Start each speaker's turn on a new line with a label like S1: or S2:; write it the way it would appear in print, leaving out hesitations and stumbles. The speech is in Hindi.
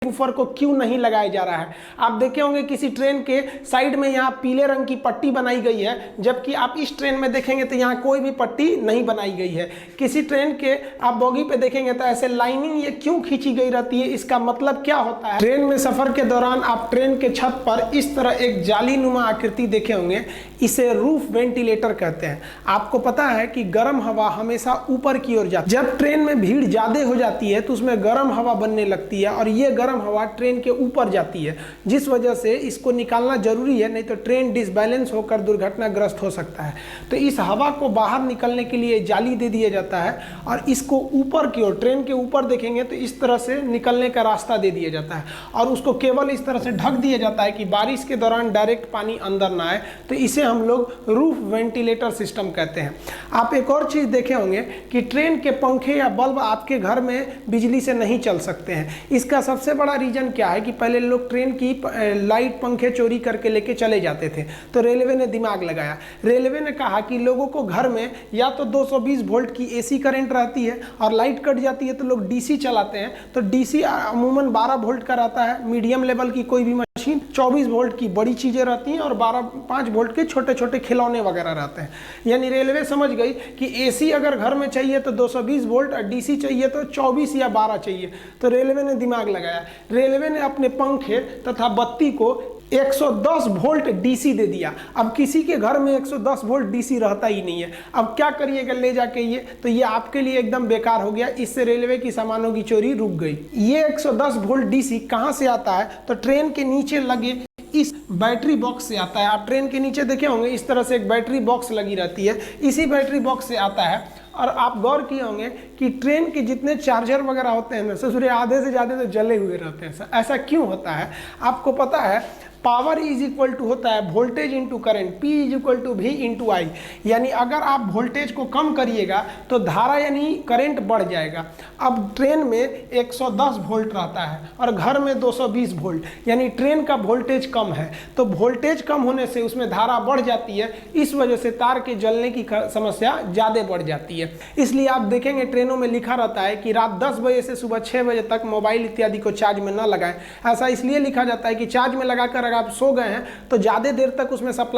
S1: ऊपर को क्यों नहीं लगाया जा रहा है। आप देखे होंगे किसी ट्रेन के साइड में यहाँ पीले रंग की पट्टी बनाई गई है, जबकि आप इस ट्रेन में देखेंगे तो यहाँ कोई भी पट्टी नहीं बनाई गई है। किसी ट्रेन के आप बोगी पे देखेंगे तो ऐसे लाइनिंग ये क्यों खींची गई रहती है, इसका मतलब क्या होता है। ट्रेन में सफर के दौरान आप ट्रेन के छत पर इस तरह एक जालीनुमा आकृति देखे होंगे, इसे रूफ वेंटिलेटर कहते हैं। आपको पता है कि गर्म हवा हमेशा ऊपर की ओर जाती है। जब ट्रेन में भीड़ ज्यादा हो जाती है तो उसमें गर्म हवा बनने लगती है और ये गर्म हवा ट्रेन के ऊपर जाती है, जिस वजह से इसको निकालना जरूरी है, नहीं तो ट्रेन डिसबैलेंस होकर दुर्घटनाग्रस्त हो सकता है। तो इस हवा को बाहर निकलने के लिए जाली दे दिया जाता है और इसको ऊपर की ओर, ट्रेन के ऊपर देखेंगे तो इस तरह से निकलने का रास्ता दे दिया जाता है और उसको केवल इस तरह से ढक दिया जाता है कि बारिश के दौरान डायरेक्ट पानी अंदर ना आए। तो इसे हम लोग रूफ वेंटिलेटर सिस्टम कहते हैं। आप एक और चीज देखे होंगे कि ट्रेन के पंखे या बल्ब आपके घर में बिजली से नहीं चल सकते हैं। इसका सबसे बड़ा रीजन क्या है कि पहले लोग ट्रेन की लाइट पंखे चोरी करके लेके चले जाते थे, तो रेलवे ने दिमाग लगाया। रेलवे ने कहा कि लोगों को घर में या तो 220 वोल्ट की एसी करंट रहती है और लाइट कट जाती है तो लोग डीसी चलाते हैं, तो डीसी अमूमन 12 वोल्ट का रहता है। मीडियम लेवल की कोई भी मशीन 24 वोल्ट की बड़ी चीजें रहती हैं और 5 वोल्ट के छोटे छोटे खिलौने वगैरह रहते हैं। यानी रेलवे समझ गई कि एसी अगर घर में चाहिए तो 220 वोल्ट और डीसी चाहिए तो 24 या 12 चाहिए। तो रेलवे ने दिमाग लगाया, रेलवे ने अपने पंखे तथा बत्ती को 110 वोल्ट डीसी दे दिया। अब किसी के घर में 110 वोल्ट डीसी रहता ही नहीं है। अब क्या करिएगा ले जाके ये, तो ये आपके लिए एकदम बेकार हो गया। इससे रेलवे की सामानों की चोरी रुक गई। ये 110 वोल्ट डीसी कहां से आता है, तो ट्रेन के नीचे लगे इस बैटरी बॉक्स से आता है। आप ट्रेन के नीचे देखे होंगे इस तरह से एक बैटरी बॉक्स लगी रहती है, इसी बैटरी बॉक्स से आता है। और आप गौर किए होंगे कि ट्रेन के जितने चार्जर वगैरह होते हैं ना ससुरे आधे से ज़्यादा तो जले हुए रहते हैं। ऐसा क्यों होता है आपको पता है? पावर इज इक्वल टू होता है voltage into current, P is equal to V into I. यानी अगर आप वोल्टेज को कम करिएगा तो धारा यानी करंट बढ़ जाएगा। अब ट्रेन में 110 वोल्ट रहता है और घर में 220 वोल्ट, यानी ट्रेन का वोल्टेज कम है, तो वोल्टेज कम होने से उसमें धारा बढ़ जाती है। इस वजह से तार के जलने की समस्या ज़्यादा बढ़ जाती है। इसलिए आप देखेंगे ट्रेनों में लिखा रहता है कि रात 10 बजे से सुबह 6 बजे तक मोबाइल इत्यादि को चार्ज में न लगाएं। ऐसा इसलिए लिखा जाता है कि चार्ज में लगाकर अगर आप सो गए हैं तो ज़्यादा देर तक उसमें सप्लाई